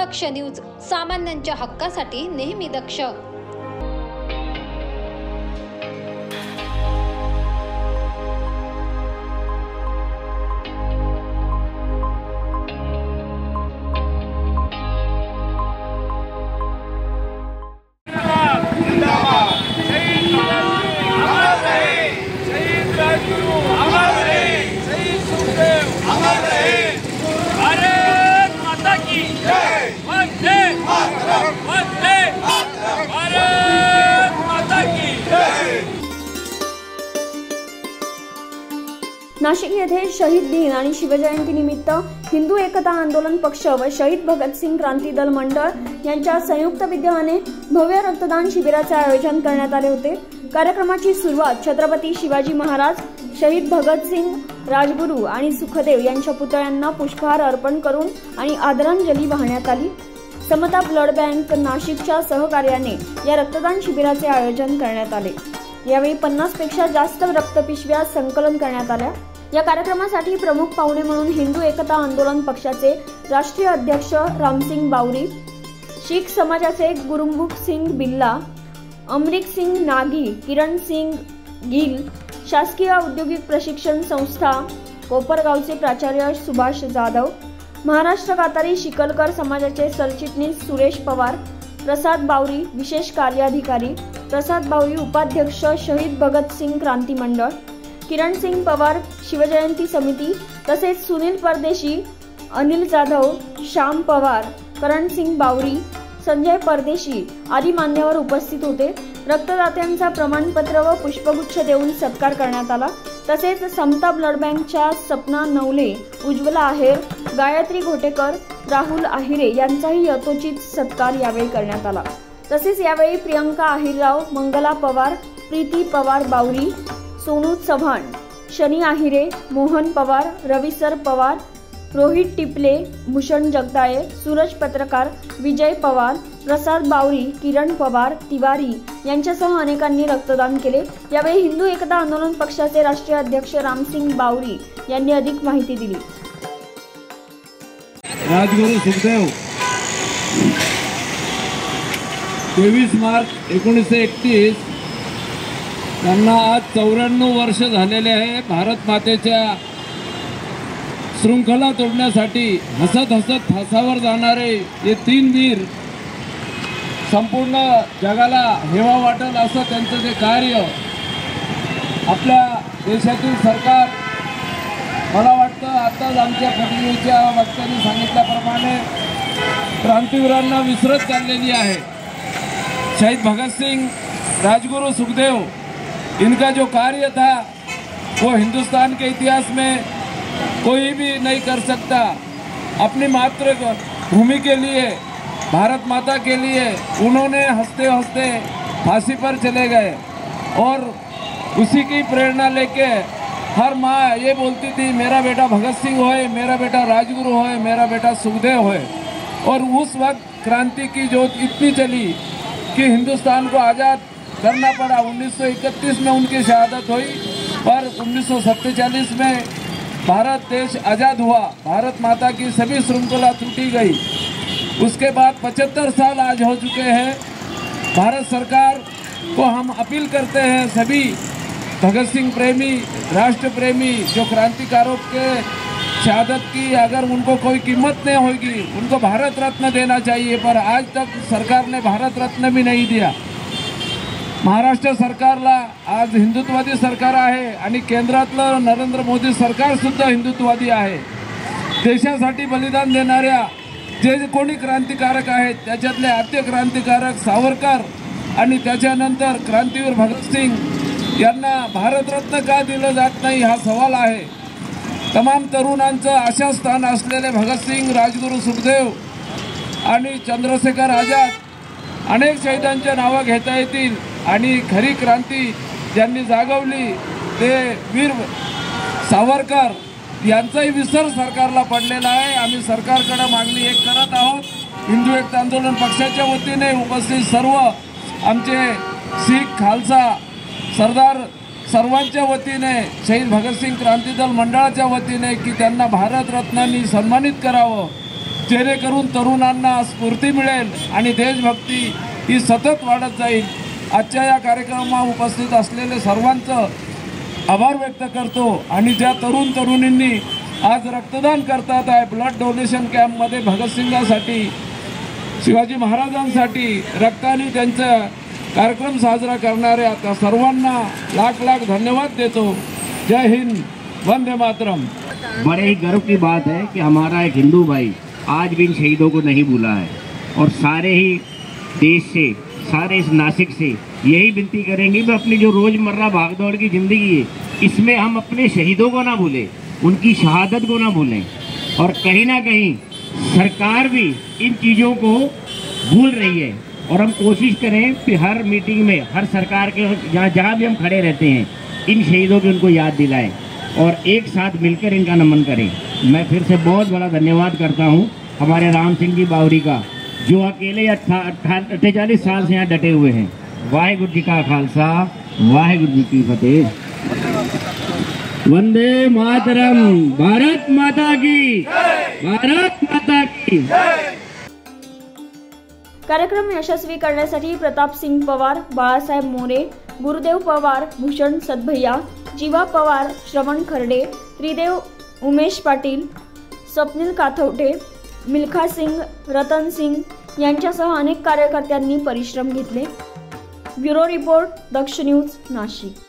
दक्ष news, सामान्यांच्या हक्कासाठी नेहमी दक्ष। नाशिक येथे शहीद दिन आणि शिवजयंती निमित्त हिंदू एकता आंदोलन पक्ष व शहीद भगतसिंग क्रांती दल मंडळ यांच्या संयुक्त विद्यमाने भव्य रक्तदान शिबिराचे आयोजन करण्यात आले होते। कार्यक्रमाची सुरुवात छत्रपती शिवाजी महाराज, शहीद भगतसिंग, राजगुरू आणि सुखदेव यांच्या पुतळ्यांना पुष्पहार अर्पण करून आणि आदरांजली वाहण्यात आली। समता ब्लड बँक नाशिकच्या सहकार्याने या रक्तदान शिबिराचे आयोजन करण्यात आले। यावेळी 50 पेक्षा जास्त रक्तपिशव्या संकलन करण्यात आल्या। या कार्यक्रमासाठी प्रमुख पाहुणे म्हणून हिंदू एकता आंदोलन पक्षाचे राष्ट्रीय अध्यक्ष रामसिंग बावरी, शीख समाजाचे गुरुमुख सिंग बिल्ला, अमरिक सिंग नागी, किरण सिंग गिल, शासकीय औद्योगिक प्रशिक्षण संस्था कोपरगावचे प्राचार्य सुभाष जाधव, महाराष्ट्र कातारी शिकलकर समाजाचे सरचिटणीस सुरेश पवार, प्रसाद बावरी विशेष कार्याधिकारी, प्रसाद बावरी उपाध्यक्ष शहीद भगतसिंग क्रांती मंडळ, किरण सिंग पवार शिवजयंती समिती, तसेच सुनील परदेशी, अनिल जाधव, श्याम पवार, करण सिंग बावरी, संजय परदेशी आदी मान्यवर उपस्थित होते। रक्तदात्यांचा प्रमाणपत्र व पुष्पगुच्छ देऊन सत्कार करण्यात आला। तसेच समता ब्लड बँकच्या सपना नवले, उज्ज्वला आहेर, गायत्री घोटेकर, राहुल आहिरे यांचाही यथोचित सत्कार यावेळी करण्यात आला। तसेच यावेळी प्रियंका आहिरराव, मंगला पवार, प्रीती पवार बावरी, सोनू चव्हाण, शनी आहिरे, मोहन पवार, रविसर पवार, रोहित टिपले, भूषण जगदाळे, सूरज पत्रकार, विजय पवार, प्रसाद बावरी, किरण पवार तिवारी यांच्यासह अनेकांनी रक्तदान केले। यावेळी हिंदू एकता आंदोलन पक्षाचे राष्ट्रीय अध्यक्ष रामसिंग बावरी यांनी अधिक माहिती दिली। राजगुरू सुखदेव 23 मार्च 1931 त्यांना आज 94 वर्ष झालेले आहे। भारत मातेच्या श्रृंखला तोडण्यासाठी हसत हसत फासावर जाणारे हे 3 वीर संपूर्ण जगाला हेवा वाटेल असं त्यांचं जे कार्य, आपल्या देशातील सरकार, मला वाटतं आताच आमच्या फडणवीसच्या वक्त्यांनी सांगितल्याप्रमाणे क्रांतिवीरांना विसरत चाललेली आहे। शहीद भगत सिंह, राजगुरु सुखदेव, इनका जो कार्य था वो हिंदुस्तान के इतिहास में कोई भी नहीं कर सकता। अपनी मातृभूमि के लिए, भारत माता के लिए उन्होंने हंसते हंसते फांसी पर चले गए और उसी की प्रेरणा लेके हर माँ ये बोलती थी मेरा बेटा भगत सिंह होए, मेरा बेटा राजगुरु होए, मेरा बेटा सुखदेव होए। और उस वक्त क्रांति की जोत इतनी चली कि हिंदुस्तान को आज़ाद करना पड़ा। 1931 में उनकी शहादत हुई, पर 1947 में भारत देश आज़ाद हुआ। भारत माता की सभी श्रृंखला टूटी गई। उसके बाद 75 साल आज हो चुके हैं। भारत सरकार को हम अपील करते हैं, सभी भगत सिंह प्रेमी, राष्ट्र प्रेमी, जो क्रांतिकारों के शहादत की अगर उनको कोई कीमत नहीं होगी, उनको भारत रत्न देना चाहिए। पर आज तक सरकार ने भारत रत्न भी नहीं दिया। महाराष्ट्र सरकारला आज हिंदुत्ववादी सरकार आहे आणि केंद्रातलं नरेंद्र मोदी सरकार सुद्धा हिंदुत्ववादी आहे। देशासाठी बलिदान देणाऱ्या जे कोणी क्रांतिकारक आहेत त्याच्यातले आद्य क्रांतिकारक सावरकर आणि त्याच्यानंतर क्रांतीवीर भगतसिंग यांना भारतरत्न का दिलं जात नाही हा सवाल आहे। तमाम तरुणांचं आशास्थान असलेले भगतसिंग, राजगुरू सुखदेव आणि चंद्रशेखर आझाद, अनेक शहीदांच्या नावं घेता येतील आणि खरी क्रांती ज्यांनी जागवली ते वीर सावरकर यांचाही विसर सरकारला पडलेला आहे। आम्ही सरकारकडे मागणी एक करत आहोत। हिंदू एकता आंदोलन पक्षाच्या वतीने उपस्थित सर्व आमचे शीख, खालसा, सरदार सर्वांच्या वतीने, शहीद भगतसिंग क्रांती दल मंडळाच्या वतीने की त्यांना भारत रत्नांनी सन्मानित करावं जेणेकरून तरुणांना स्फूर्ती मिळेल आणि देशभक्ती ही सतत वाढत जाईल. आजच्या या कार्यक्रमात उपस्थित असलेले सर्वांचं आभार व्यक्त करतो. आणि ज्या तरुण तरुणींनी आज रक्तदान करतात आहे, ब्लड डोनेशन कॅम्पमध्ये भगतसिंगासाठी, शिवाजी महाराजांसाठी रक्ताने त्यांचा कार्यक्रम साजरा करणाऱ्या त्या सर्वांना लाख लाख धन्यवाद देतो. जय हिंद, वंदे मातरम. बड़े ही गर्व की बात है कि हमारा एक हिंदू भाई आज भी इन शहीदों को नहीं भूला है और सारे ही देश से, सारे इस नासिक से यही विनती करेंगे कि अपनी जो रोज़मर्रा भागदौड़ की ज़िंदगी है इसमें हम अपने शहीदों को ना भूलें, उनकी शहादत को ना भूलें. और कहीं ना कहीं सरकार भी इन चीज़ों को भूल रही है और हम कोशिश करें कि हर मीटिंग में, हर सरकार के जहाँ भी हम खड़े रहते हैं, इन शहीदों की उनको याद दिलाएं और एक साथ मिलकर इनका नमन करें. मैं फिर से बहुत बड़ा धन्यवाद करता हूँ हमारे राम सिंह जी बावरी का, जो अकेले 48 साल से यहाँ डटे हुए हैं. वाहेगुरु जी का खालसा, वाहेगुरु जी की फतेह. वंदे मातरम. भारत माता की, भारत माता की. कार्यक्रम यशस्वी करण्यासाठी प्रताप सिंग पवार, बाळासाहेब मोरे, गुरुदेव पवार, भूषण सदभैया, जीवा पवार, श्रवण खर्डे, त्रिदेव उमेश पाटील, स्वप्नील काथवटे, मिल्खा सिंग, रतन सिंग यांच्यासह अनेक कार्यकर्त्यांनी परिश्रम घेतले. ब्युरो रिपोर्ट, दक्ष न्यूज, नाशिक.